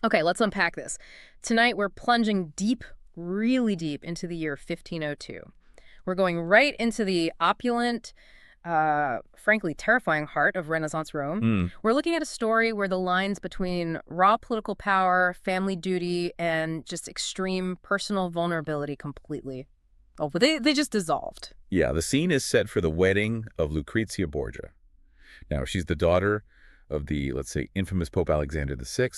Okay, let's unpack this. Tonight, we're plunging deep, really deep into the year 1502. We're going right into the opulent, frankly, terrifying heart of Renaissance Rome. Hmm. We're looking at a story where the lines between raw political power, family duty, and just extreme personal vulnerability completely. Oh, but they just dissolved. Yeah, the scene is set for the wedding of Lucrezia Borgia. Now, she's the daughter of the, let's say, infamous Pope Alexander VI,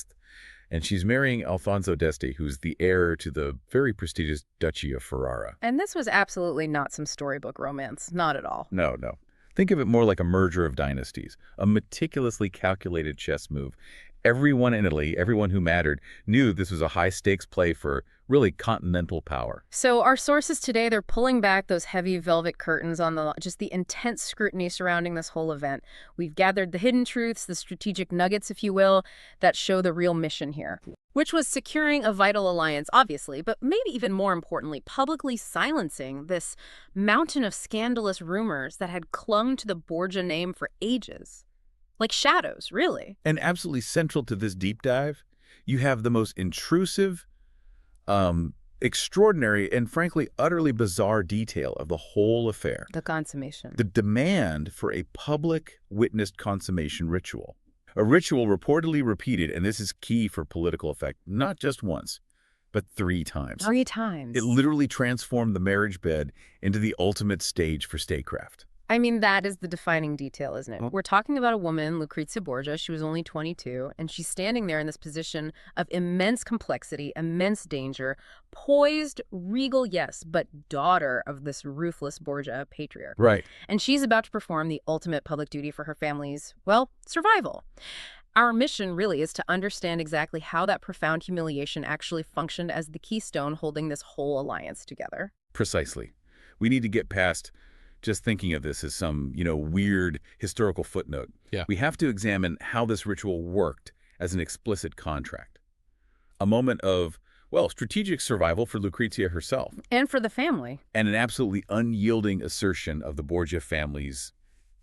and she's marrying Alfonso d'Este, who's the heir to the very prestigious Duchy of Ferrara. And this was absolutely not some storybook romance. Not at all. No, no. Think of it more like a merger of dynasties, a meticulously calculated chess move. Everyone in Italy, everyone who mattered, knew this was a high-stakes play for really continental power. So our sources today, they're pulling back those heavy velvet curtains on just the intense scrutiny surrounding this whole event. We've gathered the hidden truths, the strategic nuggets, if you will, that show the real mission here, which was securing a vital alliance, obviously, but maybe even more importantly, publicly silencing this mountain of scandalous rumors that had clung to the Borgia name for ages. Like shadows, really. And absolutely central to this deep dive, you have the most intrusive, extraordinary, and frankly, utterly bizarre detail of the whole affair. The consummation. The demand for a public witnessed consummation ritual. A ritual reportedly repeated, and this is key for political effect, not just once, but 3 times. 3 times. It literally transformed the marriage bed into the ultimate stage for statecraft. I mean, that is the defining detail, isn't it? We're talking about a woman, Lucrezia Borgia. She was only 22, and she's standing there in this position of immense complexity, immense danger, poised, regal, yes, but daughter of this ruthless Borgia patriarch. Right. And she's about to perform the ultimate public duty for her family's, well, survival. Our mission really is to understand exactly how that profound humiliation actually functioned as the keystone holding this whole alliance together. Precisely. We need to get past just thinking of this as some, weird historical footnote. Yeah. We have to examine how this ritual worked as an explicit contract. A moment of, well, strategic survival for Lucrezia herself. And for the family. And an absolutely unyielding assertion of the Borgia family's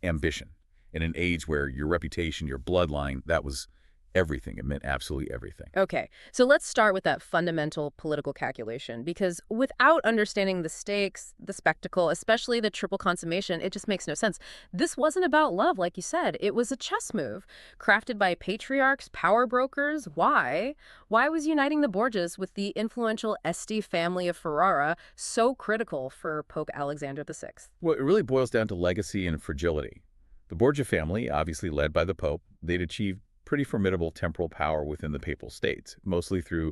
ambition in an age where your reputation, your bloodline, that was everything. It meant absolutely everything. Okay, so let's start with that fundamental political calculation, because without understanding the stakes, the spectacle, especially the triple consummation, it just makes no sense. This wasn't about love, like you said. It was a chess move crafted by patriarchs, power brokers. Why? Why was uniting the Borgias with the influential Este family of Ferrara so critical for Pope Alexander VI? Well, it really boils down to legacy and fragility. The Borgia family, obviously led by the Pope, they'd achieved pretty formidable temporal power within the papal states, mostly through,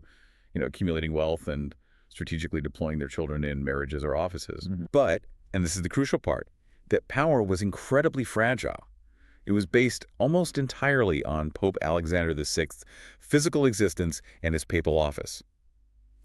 accumulating wealth and strategically deploying their children in marriages or offices. Mm-hmm. But, and this is the crucial part, that power was incredibly fragile. It was based almost entirely on Pope Alexander VI's physical existence and his papal office.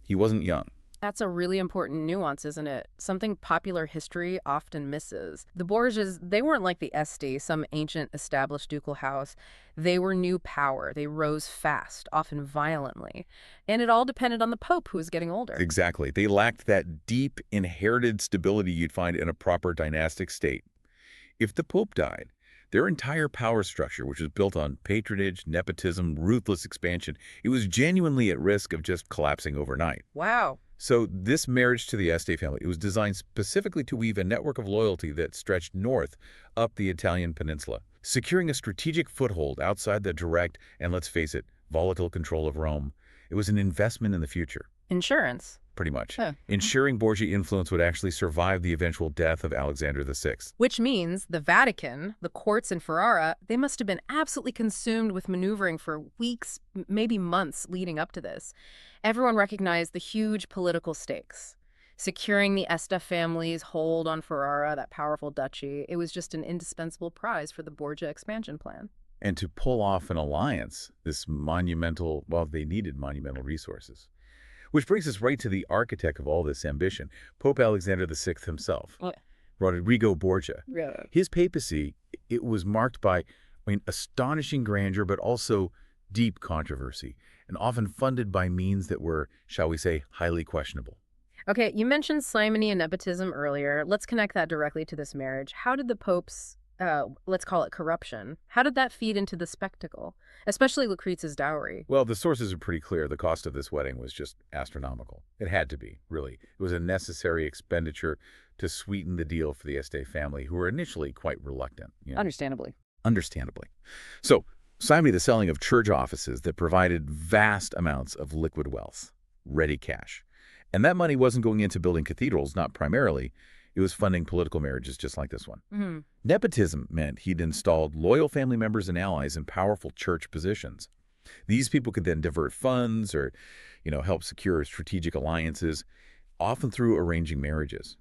He wasn't young. That's a really important nuance, isn't it? Something popular history often misses. The Borgias, they weren't like the Este, some ancient established ducal house. They were new power. They rose fast, often violently. And it all depended on the Pope, who was getting older. Exactly. They lacked that deep, inherited stability you'd find in a proper dynastic state. If the Pope died, their entire power structure, which was built on patronage, nepotism, ruthless expansion, it was genuinely at risk of just collapsing overnight. Wow. So this marriage to the Este family, it was designed specifically to weave a network of loyalty that stretched north up the Italian peninsula, securing a strategic foothold outside the direct and, let's face it, volatile control of Rome. It was an investment in the future. Insurance. Pretty much. Huh. Ensuring Borgia influence would actually survive the eventual death of Alexander VI. Which means the Vatican, the courts in Ferrara, they must have been absolutely consumed with maneuvering for weeks, maybe months leading up to this. Everyone recognized the huge political stakes. Securing the Este family's hold on Ferrara, that powerful duchy, it was just an indispensable prize for the Borgia expansion plan. And to pull off an alliance, this monumental, well, they needed monumental resources. Which brings us right to the architect of all this ambition, Pope Alexander VI himself, Rodrigo Borgia. Yeah. His papacy, it was marked by, astonishing grandeur, but also deep controversy, and often funded by means that were, shall we say, highly questionable. Okay, you mentioned simony and nepotism earlier. Let's connect that directly to this marriage. How did the Pope's let's call it corruption. How did that feed into the spectacle, especially Lucrezia's dowry? Well, the sources are pretty clear. The cost of this wedding was just astronomical. It had to be, really. It was a necessary expenditure to sweeten the deal for the Este family, who were initially quite reluctant. Understandably. Understandably. So, simultaneously, the selling of church offices that provided vast amounts of liquid wealth, ready cash. And that money wasn't going into building cathedrals, not primarily. It was funding political marriages just like this one. Mm-hmm. Nepotism meant he'd installed loyal family members and allies in powerful church positions. These people could then divert funds or, help secure strategic alliances, often through arranging marriages.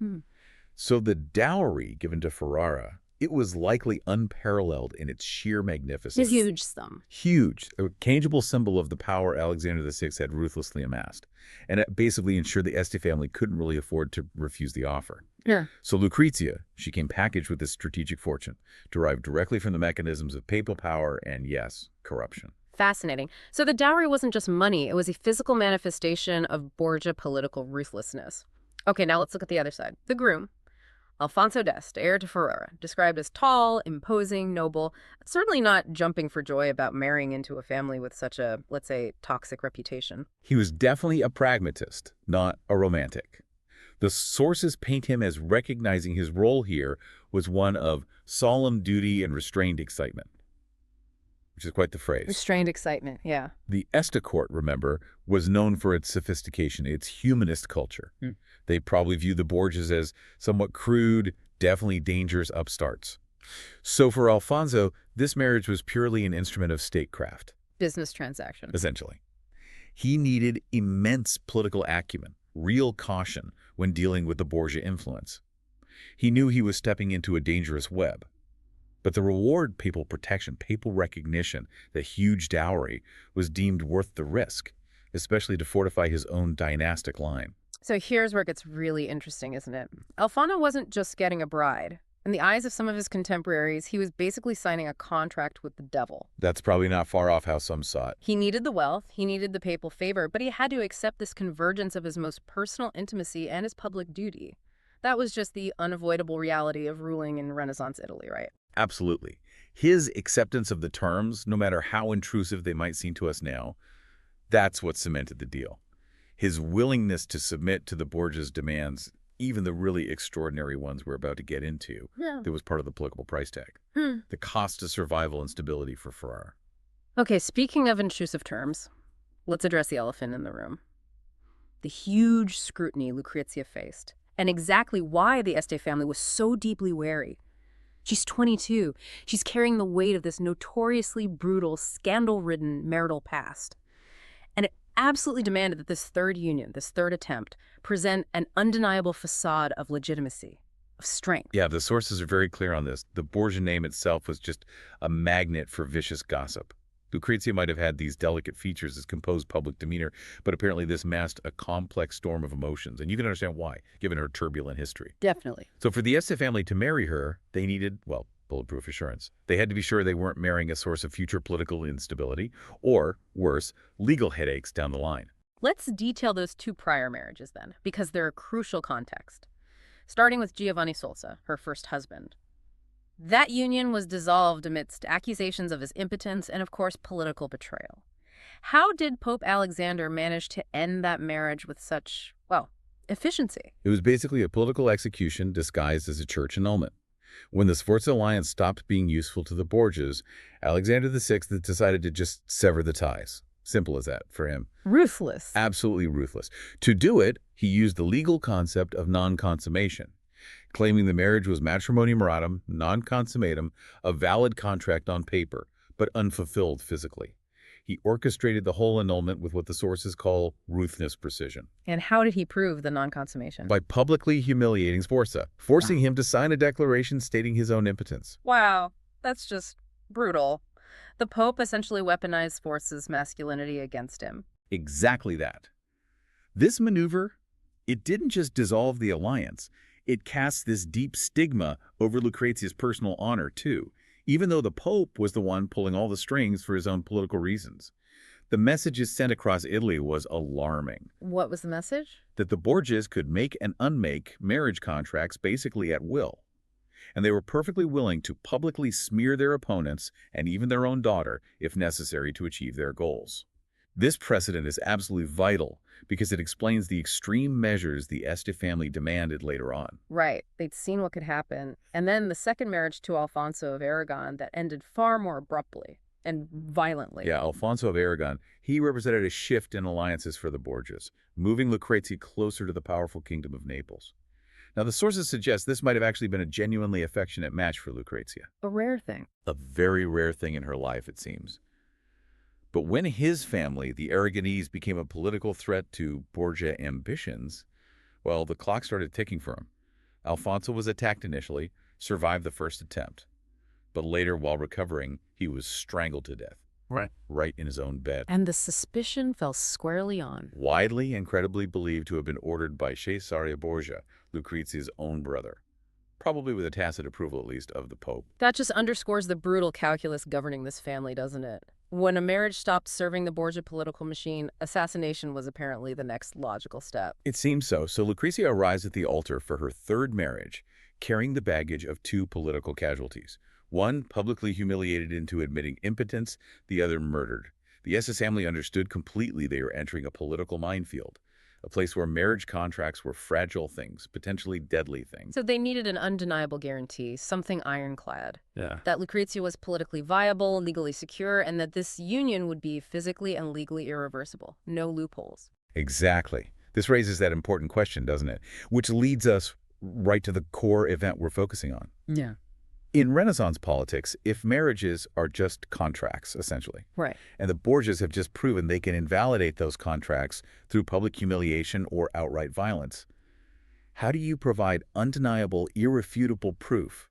So the dowry given to Ferrara, it was likely unparalleled in its sheer magnificence. It's a huge sum. Huge, a tangible symbol of the power Alexander VI had ruthlessly amassed. And it basically ensured the Este family couldn't really afford to refuse the offer. Yeah. So Lucrezia, she came packaged with this strategic fortune, derived directly from the mechanisms of papal power and, yes, corruption. Fascinating. So the dowry wasn't just money. It was a physical manifestation of Borgia political ruthlessness. Okay, now let's look at the other side. The groom. Alfonso d'Este, heir to Ferrara, described as tall, imposing, noble, certainly not jumping for joy about marrying into a family with such a, let's say, toxic reputation. He was definitely a pragmatist, not a romantic. The sources paint him as recognizing his role here was one of solemn duty and restrained excitement, which is quite the phrase. Restrained excitement, yeah. The Este court, remember, was known for its sophistication, its humanist culture. They probably viewed the Borgias as somewhat crude, definitely dangerous upstarts. So for Alfonso, this marriage was purely an instrument of statecraft. Business transaction. Essentially. He needed immense political acumen, real caution when dealing with the Borgia influence. He knew he was stepping into a dangerous web. But the reward, papal protection, papal recognition, the huge dowry, was deemed worth the risk, especially to fortify his own dynastic line. So here's where it gets really interesting, isn't it? Alfonso wasn't just getting a bride. In the eyes of some of his contemporaries, he was basically signing a contract with the devil. That's probably not far off how some saw it. He needed the wealth, he needed the papal favor, but he had to accept this convergence of his most personal intimacy and his public duty. That was just the unavoidable reality of ruling in Renaissance Italy, right? Absolutely. His acceptance of the terms, no matter how intrusive they might seem to us now, that's what cemented the deal. His willingness to submit to the Borgia's demands, even the really extraordinary ones we're about to get into, that was part of the political price tag. The cost of survival and stability for Ferrara. Okay, speaking of intrusive terms, let's address the elephant in the room. The huge scrutiny Lucrezia faced, and exactly why the Este family was so deeply wary. She's 22. She's carrying the weight of this notoriously brutal, scandal-ridden marital past. And it absolutely demanded that this third union, this third attempt, present an undeniable facade of legitimacy, of strength. Yeah, the sources are very clear on this. The Borgia name itself was just a magnet for vicious gossip. Lucrezia might have had these delicate features as composed public demeanor, but apparently this masked a complex storm of emotions, and you can understand why, given her turbulent history. Definitely. So for the Este family to marry her, they needed, well, bulletproof assurance. They had to be sure they weren't marrying a source of future political instability, or, worse, legal headaches down the line. Let's detail those two prior marriages then, because they're a crucial context. Starting with Giovanni Solsa, her first husband. That union was dissolved amidst accusations of his impotence and, of course, political betrayal. How did Pope Alexander manage to end that marriage with such, well, efficiency? It was basically a political execution disguised as a church annulment. When the Sforza alliance stopped being useful to the Borgias, Alexander VI decided to just sever the ties. Simple as that for him. Ruthless. Absolutely ruthless. To do it, he used the legal concept of non-consummation, claiming the marriage was matrimonium moratum, non-consummatum, a valid contract on paper, but unfulfilled physically. He orchestrated the whole annulment with what the sources call ruthless precision. And how did he prove the non-consummation? By publicly humiliating Sforza, forcing him to sign a declaration stating his own impotence. Wow, that's just brutal. The Pope essentially weaponized Sforza's masculinity against him. Exactly that. This maneuver, it didn't just dissolve the alliance. It cast this deep stigma over Lucrezia's personal honor, too, even though the Pope was the one pulling all the strings for his own political reasons. The messages sent across Italy was alarming. What was the message? That the Borgias could make and unmake marriage contracts basically at will. and they were perfectly willing to publicly smear their opponents and even their own daughter if necessary to achieve their goals. This precedent is absolutely vital because it explains the extreme measures the Este family demanded later on. Right. They'd seen what could happen. And then the second marriage to Alfonso of Aragon that ended far more abruptly and violently. Yeah, Alfonso of Aragon, he represented a shift in alliances for the Borgias, moving Lucrezia closer to the powerful kingdom of Naples. Now, the sources suggest this might have actually been a genuinely affectionate match for Lucrezia. A rare thing. A very rare thing in her life, it seems. But when his family, the Aragonese, became a political threat to Borgia ambitions, well, the clock started ticking for him. Alfonso was attacked initially, survived the first attempt. But later, while recovering, he was strangled to death. Right in his own bed. And the suspicion fell squarely on. Widely and credibly believed to have been ordered by Cesare Borgia, Lucrezia's own brother. Probably with a tacit approval, at least, of the Pope. That just underscores the brutal calculus governing this family, doesn't it? When a marriage stopped serving the Borgia political machine, assassination was apparently the next logical step. It seems so. So Lucrezia arrives at the altar for her third marriage, carrying the baggage of two political casualties. One publicly humiliated into admitting impotence, the other murdered. The Este family understood completely they were entering a political minefield, a place where marriage contracts were fragile things, potentially deadly things. So they needed an undeniable guarantee, something ironclad. Yeah. That Lucrezia was politically viable, legally secure, and that this union would be physically and legally irreversible. No loopholes. Exactly. This raises that important question, doesn't it? Which leads us right to the core event we're focusing on. Yeah. In Renaissance politics, if marriages are just contracts, essentially, Right. and the Borgias have just proven they can invalidate those contracts through public humiliation or outright violence, how do you provide undeniable, irrefutable proof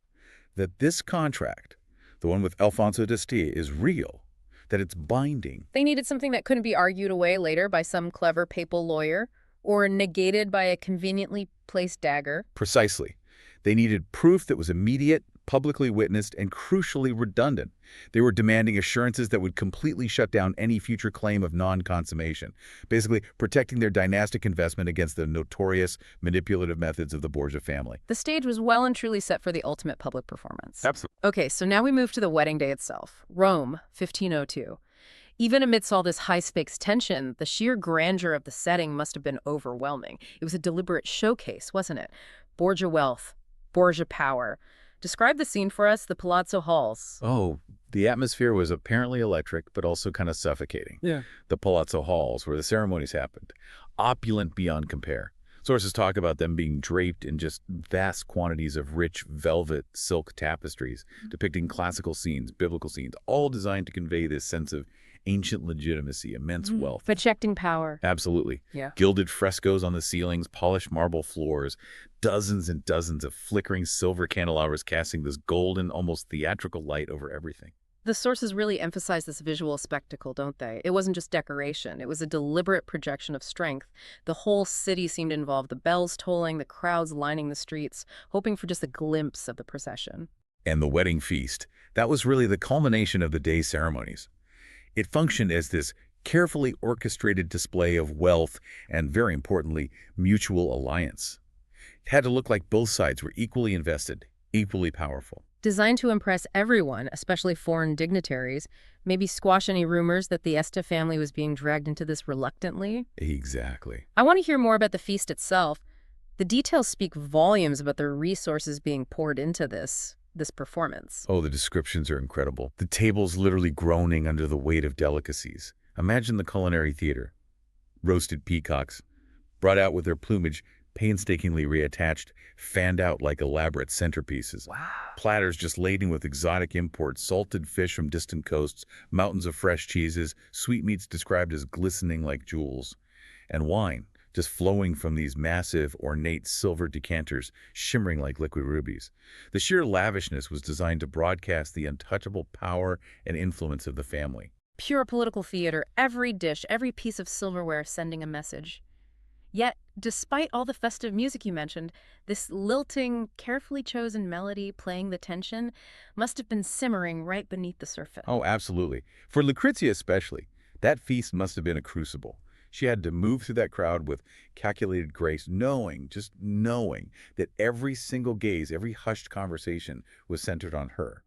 that this contract, the one with Alfonso d'Este, is real, that it's binding? They needed something that couldn't be argued away later by some clever papal lawyer or negated by a conveniently placed dagger. Precisely. They needed proof that was immediate, publicly witnessed, and crucially redundant. They were demanding assurances that would completely shut down any future claim of non-consummation, basically protecting their dynastic investment against the notorious manipulative methods of the Borgia family. The stage was well and truly set for the ultimate public performance. Absolutely. Okay, so now we move to the wedding day itself. Rome, 1502. Even amidst all this high-stakes tension, the sheer grandeur of the setting must have been overwhelming. It was a deliberate showcase, wasn't it? Borgia wealth, Borgia power. Describe the scene for us, the Palazzo halls. Oh, the atmosphere was apparently electric, but also kind of suffocating. Yeah. The Palazzo halls, where the ceremonies happened, opulent beyond compare. Sources talk about them being draped in just vast quantities of rich velvet silk tapestries, depicting classical scenes, biblical scenes, all designed to convey this sense of ancient legitimacy, immense wealth. Projecting power. Absolutely. Yeah. Gilded frescoes on the ceilings, polished marble floors, dozens and dozens of flickering silver candelabras casting this golden, almost theatrical light over everything. The sources really emphasize this visual spectacle, don't they? It wasn't just decoration. It was a deliberate projection of strength. The whole city seemed involved, the bells tolling, the crowds lining the streets, hoping for just a glimpse of the procession. And the wedding feast, that was really the culmination of the day's ceremonies. It functioned as this carefully orchestrated display of wealth and, very importantly, mutual alliance. It had to look like both sides were equally invested, equally powerful. Designed to impress everyone, especially foreign dignitaries, maybe squash any rumors that the Este family was being dragged into this reluctantly. Exactly. I want to hear more about the feast itself. The details speak volumes about the resources being poured into this performance. Oh, the descriptions are incredible. The tables literally groaning under the weight of delicacies. Imagine the culinary theater. Roasted peacocks, brought out with their plumage painstakingly reattached, fanned out like elaborate centerpieces. Wow. Platters just laden with exotic imports, salted fish from distant coasts, mountains of fresh cheeses, sweetmeats described as glistening like jewels, and wine just flowing from these massive, ornate silver decanters shimmering like liquid rubies. The sheer lavishness was designed to broadcast the untouchable power and influence of the family. Pure political theater, every dish, every piece of silverware sending a message. Yet, despite all the festive music you mentioned, this lilting, carefully chosen melody playing the tension must have been simmering right beneath the surface. Oh, absolutely. For Lucrezia especially, that feast must have been a crucible. She had to move through that crowd with calculated grace, just knowing that every single gaze, every hushed conversation was centered on her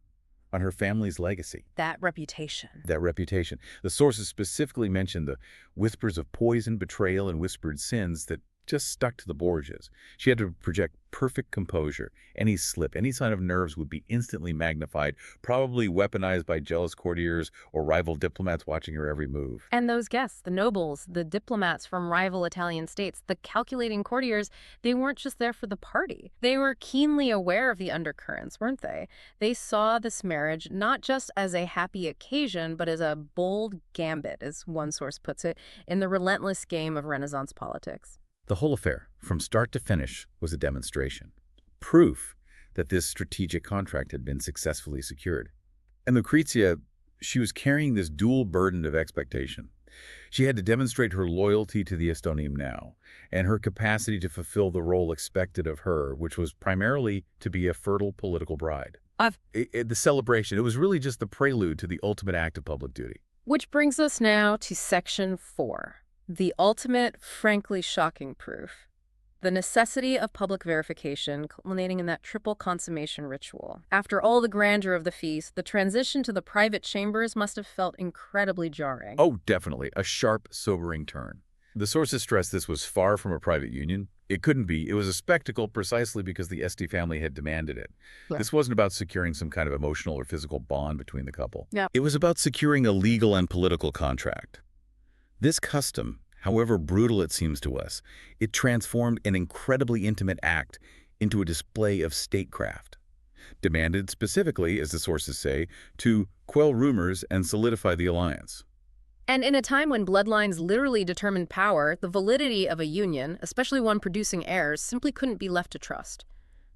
family's legacy. That reputation. That reputation. The sources specifically mentioned the whispers of poison, betrayal, and whispered sins that just stuck to the Borgias. She had to project perfect composure. Any slip, any sign of nerves would be instantly magnified, probably weaponized by jealous courtiers or rival diplomats watching her every move. And those guests, the nobles, the diplomats from rival Italian states, the calculating courtiers, they weren't just there for the party. They were keenly aware of the undercurrents, weren't they? They saw this marriage not just as a happy occasion, but as a bold gambit, as one source puts it, in the relentless game of Renaissance politics. The whole affair, from start to finish, was a demonstration. Proof that this strategic contract had been successfully secured. And Lucrezia, she was carrying this dual burden of expectation. She had to demonstrate her loyalty to the Estonium now, and her capacity to fulfill the role expected of her, which was primarily to be a fertile political bride. The celebration, it was really just the prelude to the ultimate act of public duty. Which brings us now to Section 4. The ultimate, frankly shocking proof. The necessity of public verification, culminating in that triple consummation ritual. After all the grandeur of the feast, the transition to the private chambers must have felt incredibly jarring. Oh, definitely. A sharp, sobering turn. The sources stressed this was far from a private union. It couldn't be. It was a spectacle precisely because the Este family had demanded it. Yeah. This wasn't about securing some kind of emotional or physical bond between the couple. Yeah. It was about securing a legal and political contract. This custom, however brutal it seems to us, it transformed an incredibly intimate act into a display of statecraft, demanded specifically, as the sources say, to quell rumors and solidify the alliance. And in a time when bloodlines literally determined power, the validity of a union, especially one producing heirs, simply couldn't be left to trust.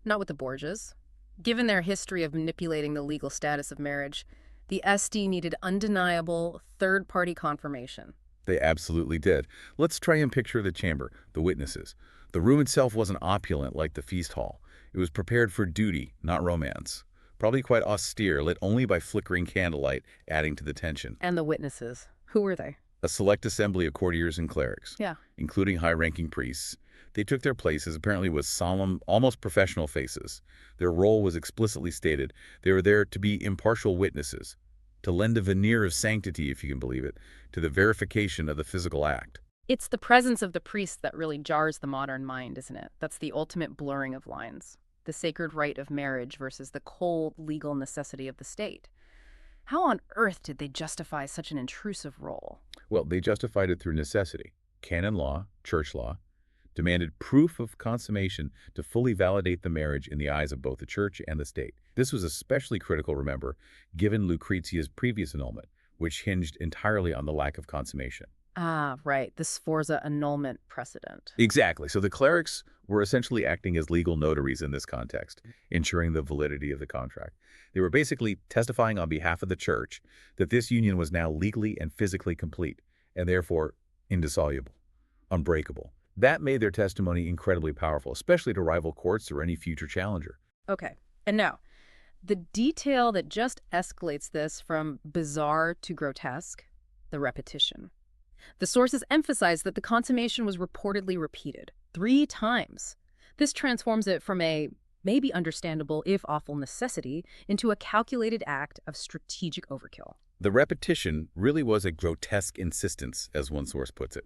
Not with the Borgias. Given their history of manipulating the legal status of marriage, the Este needed undeniable third-party confirmation. They absolutely did. Let's try and picture the chamber, the witnesses. The room itself wasn't opulent like the feast hall. It was prepared for duty, not romance. Probably quite austere, lit only by flickering candlelight, adding to the tension. And the witnesses. Who were they? A select assembly of courtiers and clerics, Yeah. including high-ranking priests. They took their places, apparently with solemn, almost professional faces. Their role was explicitly stated. They were there to be impartial witnesses, to lend a veneer of sanctity, if you can believe it, to the verification of the physical act. It's the presence of the priest that really jars the modern mind, isn't it? That's the ultimate blurring of lines. The sacred rite of marriage versus the cold legal necessity of the state. How on earth did they justify such an intrusive role? Well, they justified it through necessity. Canon law, church law, demanded proof of consummation to fully validate the marriage in the eyes of both the church and the state. This was especially critical, remember, given Lucrezia's previous annulment, which hinged entirely on the lack of consummation. Ah, right, the Sforza annulment precedent. Exactly. So the clerics were essentially acting as legal notaries in this context, ensuring the validity of the contract. They were basically testifying on behalf of the church that this union was now legally and physically complete, and therefore indissoluble, unbreakable. That made their testimony incredibly powerful, especially to rival courts or any future challenger. Okay, and now, the detail that just escalates this from bizarre to grotesque, the repetition. The sources emphasize that the consummation was reportedly repeated 3 times. This transforms it from a maybe understandable, if awful, necessity into a calculated act of strategic overkill. The repetition really was a grotesque insistence, as one source puts it.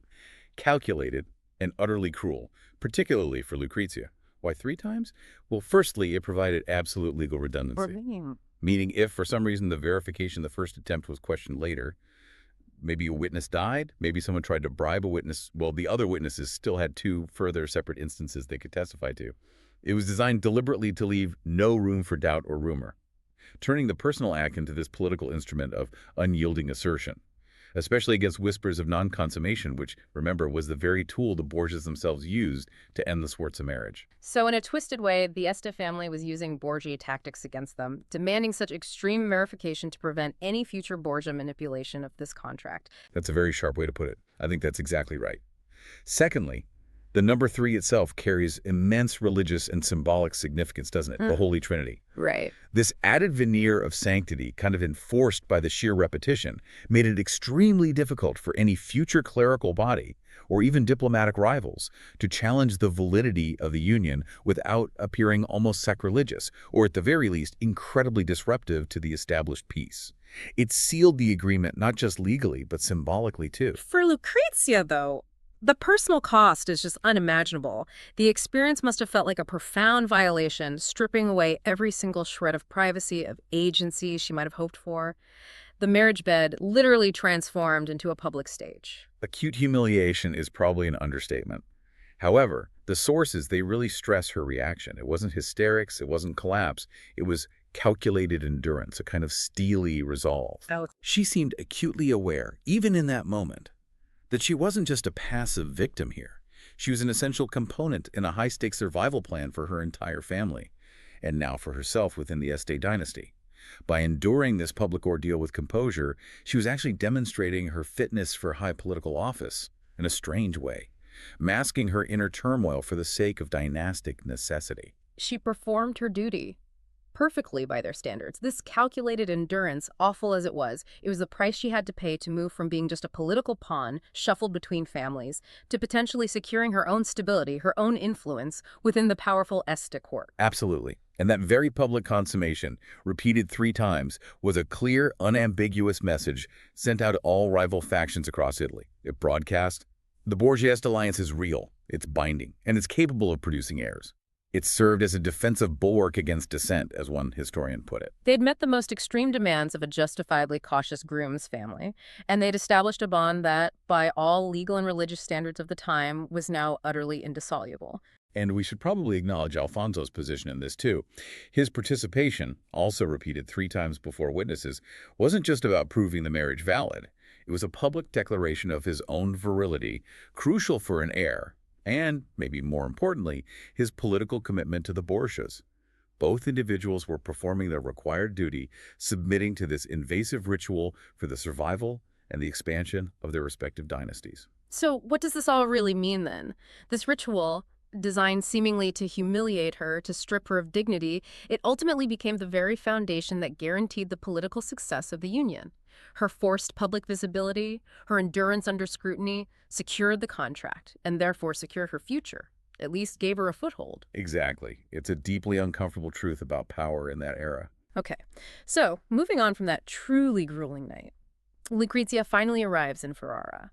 Calculated and utterly cruel, particularly for Lucrezia. Why 3 times? Well, firstly, it provided absolute legal redundancy. Meaning if, for some reason, the verification of the first attempt was questioned later, maybe a witness died, maybe someone tried to bribe a witness, well, the other witnesses still had 2 further separate instances they could testify to. It was designed deliberately to leave no room for doubt or rumor, turning the personal act into this political instrument of unyielding assertion, especially against whispers of non-consummation, which, remember, was the very tool the Borgias themselves used to end the Sforza marriage. So in a twisted way, the Este family was using Borgia tactics against them, demanding such extreme verification to prevent any future Borgia manipulation of this contract. That's a very sharp way to put it. I think that's exactly right. Secondly, The number three itself carries immense religious and symbolic significance, doesn't it? The Mm, Holy Trinity. right. This added veneer of sanctity, kind of enforced by the sheer repetition, made it extremely difficult for any future clerical body, or even diplomatic rivals, to challenge the validity of the union without appearing almost sacrilegious, or at the very least, incredibly disruptive to the established peace. It sealed the agreement not just legally, but symbolically too. For Lucrezia, though, the personal cost is just unimaginable. The experience must have felt like a profound violation, stripping away every single shred of privacy, of agency she might have hoped for. The marriage bed literally transformed into a public stage. Acute humiliation is probably an understatement. However, the sources, they really stress her reaction. It wasn't hysterics, it wasn't collapse, it was calculated endurance, a kind of steely resolve. Oh, She seemed acutely aware, even in that moment, that she wasn't just a passive victim here. She was an essential component in a high-stakes survival plan for her entire family, and now for herself within the Este dynasty. By enduring this public ordeal with composure, she was actually demonstrating her fitness for high political office in a strange way, masking her inner turmoil for the sake of dynastic necessity. she performed her duty perfectly by their standards. This calculated endurance, awful as it was the price she had to pay to move from being just a political pawn shuffled between families to potentially securing her own stability, her own influence within the powerful Este court. Absolutely. And that very public consummation, repeated 3 times, was a clear, unambiguous message sent out to all rival factions across Italy. It broadcast, the Borgia-Este alliance is real, it's binding, and it's capable of producing heirs. It served as a defensive bulwark against dissent, as one historian put it. They'd met the most extreme demands of a justifiably cautious groom's family, and they'd established a bond that, by all legal and religious standards of the time, was now utterly indissoluble. And we should probably acknowledge Alfonso's position in this, too. His participation, also repeated 3 times before witnesses, wasn't just about proving the marriage valid. It was a public declaration of his own virility, crucial for an heir, and, maybe more importantly, his political commitment to the Borgias. Both individuals were performing their required duty, submitting to this invasive ritual for the survival and the expansion of their respective dynasties. So what does this all really mean, then? This ritual, designed seemingly to humiliate her, to strip her of dignity, it ultimately became the very foundation that guaranteed the political success of the Union. Her forced public visibility, her endurance under scrutiny, secured the contract, and therefore secured her future, at least gave her a foothold. Exactly. It's a deeply uncomfortable truth about power in that era. Okay, so moving on from that truly grueling night, Lucrezia finally arrives in Ferrara,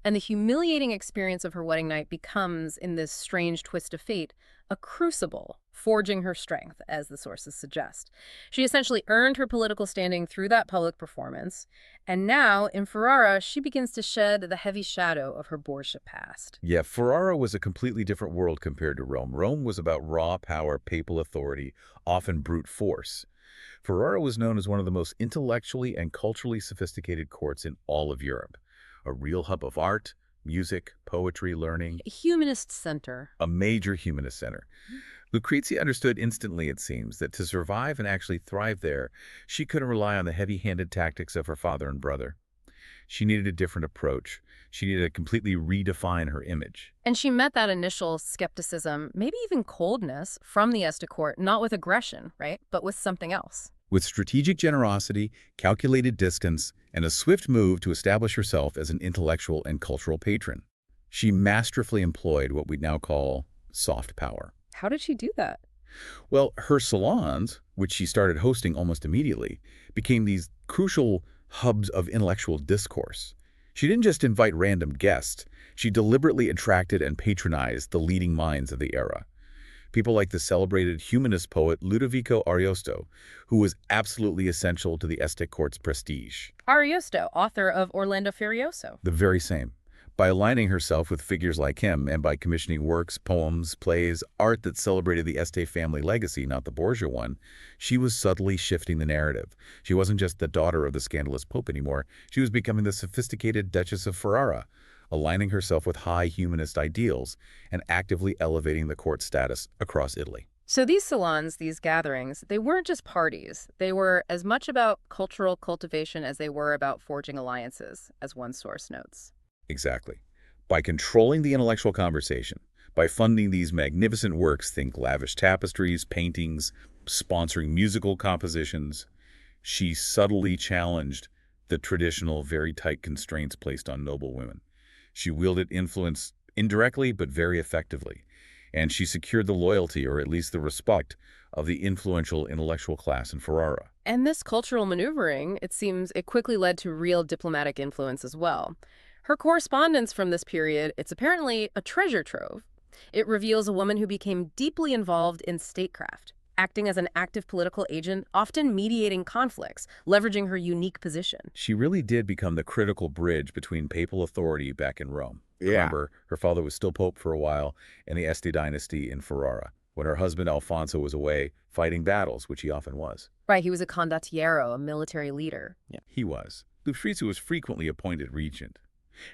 and the humiliating experience of her wedding night becomes, in this strange twist of fate, a crucible, forging her strength, as the sources suggest. She essentially earned her political standing through that public performance, and now, in Ferrara, she begins to shed the heavy shadow of her Borgia past. Yeah, Ferrara was a completely different world compared to Rome. Rome was about raw power, papal authority, often brute force. Ferrara was known as one of the most intellectually and culturally sophisticated courts in all of Europe. A real hub of art, music, poetry, learning. A humanist center. A major humanist center. Lucrezia understood instantly, it seems, that to survive and actually thrive there, she couldn't rely on the heavy-handed tactics of her father and brother. She needed a different approach. She needed to completely redefine her image. And she met that initial skepticism, maybe even coldness, from the Este court, not with aggression, right, but with something else. With strategic generosity, calculated distance, and a swift move to establish herself as an intellectual and cultural patron. She masterfully employed what we now call soft power. How did she do that? Well, her salons, which she started hosting almost immediately, became these crucial hubs of intellectual discourse. She didn't just invite random guests, she deliberately attracted and patronized the leading minds of the era. People like the celebrated humanist poet Ludovico Ariosto, who was absolutely essential to the Este court's prestige. Ariosto, author of Orlando Furioso. The very same. By aligning herself with figures like him and by commissioning works, poems, plays, art that celebrated the Este family legacy, not the Borgia one, she was subtly shifting the narrative. She wasn't just the daughter of the scandalous pope anymore. She was becoming the sophisticated Duchess of Ferrara, aligning herself with high humanist ideals and actively elevating the court status across Italy. So these salons, these gatherings, they weren't just parties. They were as much about cultural cultivation as they were about forging alliances, as one source notes. Exactly. By controlling the intellectual conversation, By funding these magnificent works, think lavish tapestries, paintings, sponsoring musical compositions, she subtly challenged the traditional, very tight constraints placed on noble women. She wielded influence indirectly but very effectively, and she secured the loyalty, or at least the respect, of the influential intellectual class in Ferrara. And this cultural maneuvering, it seems, it quickly led to real diplomatic influence as well. Her correspondence from this period, it's apparently a treasure trove. It reveals a woman who became deeply involved in statecraft, acting as an active political agent, often mediating conflicts, leveraging her unique position. She really did become the critical bridge between papal authority back in Rome. Yeah. Remember, her father was still pope for a while in the Este dynasty in Ferrara, when her husband Alfonso was away fighting battles, which he often was. Right, he was a condottiero, a military leader. Yeah. He was. Lucrezia was frequently appointed regent.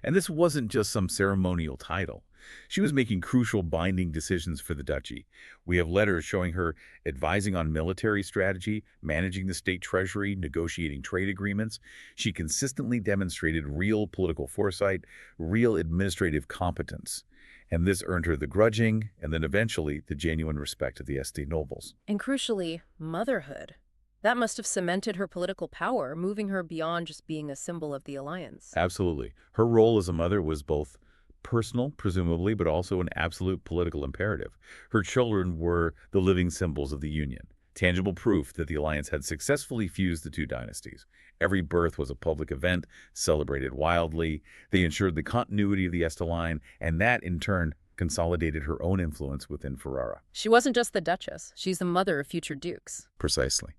And this wasn't just some ceremonial title. She was making crucial binding decisions for the duchy. We have letters showing her advising on military strategy, managing the state treasury, negotiating trade agreements. She consistently demonstrated real political foresight, real administrative competence. And this earned her the grudging, and then eventually the genuine respect of the Este nobles. And crucially, motherhood. That must have cemented her political power, moving her beyond just being a symbol of the alliance. Absolutely. Her role as a mother was both personal, presumably, but also an absolute political imperative. Her children were the living symbols of the union, tangible proof that the alliance had successfully fused the two dynasties. Every birth was a public event, celebrated wildly. They ensured the continuity of the Este line, and that, in turn, consolidated her own influence within Ferrara. She wasn't just the Duchess. She's the mother of future dukes. Precisely.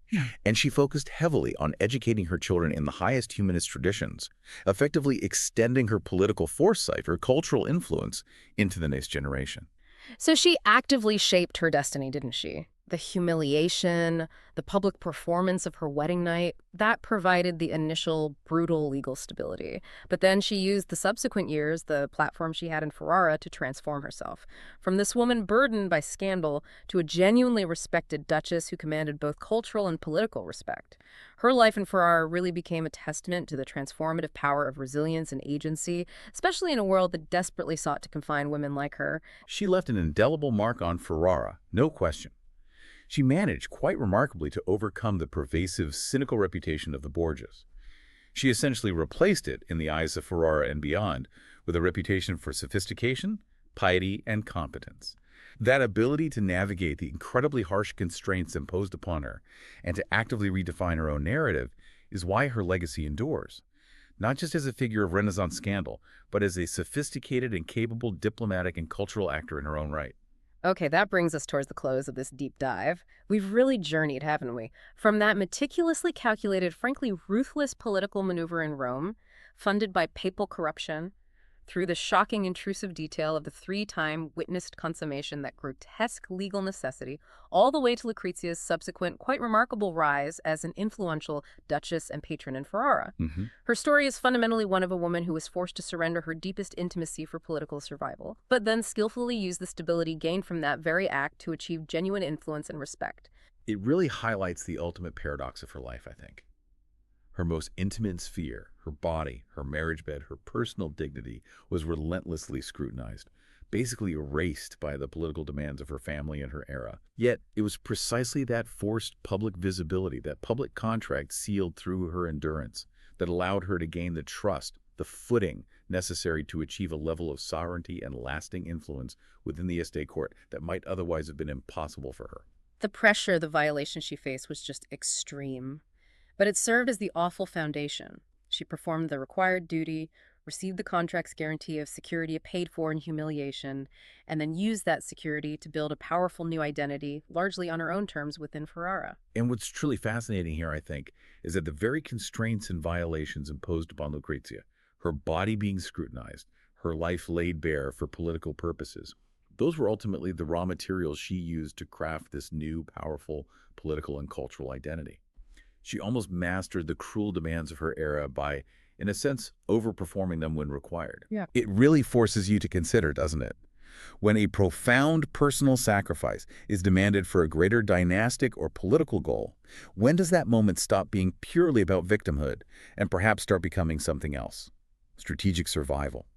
And she focused heavily on educating her children in the highest humanist traditions, effectively extending her political foresight, her cultural influence, into the next generation. So she actively shaped her destiny, didn't she? The humiliation, the public performance of her wedding night, that provided the initial brutal legal stability. But then she used the subsequent years, the platform she had in Ferrara, to transform herself. From this woman burdened by scandal to a genuinely respected duchess who commanded both cultural and political respect. Her life in Ferrara really became a testament to the transformative power of resilience and agency, especially in a world that desperately sought to confine women like her. She left an indelible mark on Ferrara, no question. She managed, quite remarkably, to overcome the pervasive, cynical reputation of the Borgias. She essentially replaced it, in the eyes of Ferrara and beyond, with a reputation for sophistication, piety, and competence. That ability to navigate the incredibly harsh constraints imposed upon her and to actively redefine her own narrative is why her legacy endures. Not just as a figure of Renaissance scandal, but as a sophisticated and capable diplomatic and cultural actor in her own right. Okay, that brings us towards the close of this deep dive. We've really journeyed, haven't we? From that meticulously calculated, frankly ruthless political maneuver in Rome, funded by papal corruption, through the shocking intrusive detail of the three-time witnessed consummation, that grotesque legal necessity, all the way to Lucrezia's subsequent, quite remarkable rise as an influential duchess and patron in Ferrara. Her story is fundamentally one of a woman who was forced to surrender her deepest intimacy for political survival, but then skillfully used the stability gained from that very act to achieve genuine influence and respect. It really highlights the ultimate paradox of her life, I think. Her most intimate sphere, her body, her marriage bed, her personal dignity, was relentlessly scrutinized, basically erased by the political demands of her family and her era. Yet, it was precisely that forced public visibility, that public contract sealed through her endurance, that allowed her to gain the trust, the footing necessary to achieve a level of sovereignty and lasting influence within the Este court that might otherwise have been impossible for her. The pressure, the violation she faced was just extreme. But it served as the awful foundation. She performed the required duty, received the contract's guarantee of security paid for in humiliation, and then used that security to build a powerful new identity, largely on her own terms within Ferrara. And what's truly fascinating here, I think, is that the very constraints and violations imposed upon Lucrezia, her body being scrutinized, her life laid bare for political purposes, those were ultimately the raw materials she used to craft this new, powerful political and cultural identity. She almost mastered the cruel demands of her era by, in a sense, overperforming them when required. Yeah. It really forces you to consider, doesn't it? When a profound personal sacrifice is demanded for a greater dynastic or political goal, when does that moment stop being purely about victimhood and perhaps start becoming something else? Strategic survival.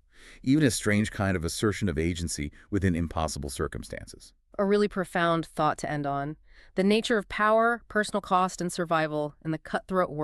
even a strange kind of assertion of agency within impossible circumstances. A really profound thought to end on. The nature of power, personal cost, and survival in the cutthroat world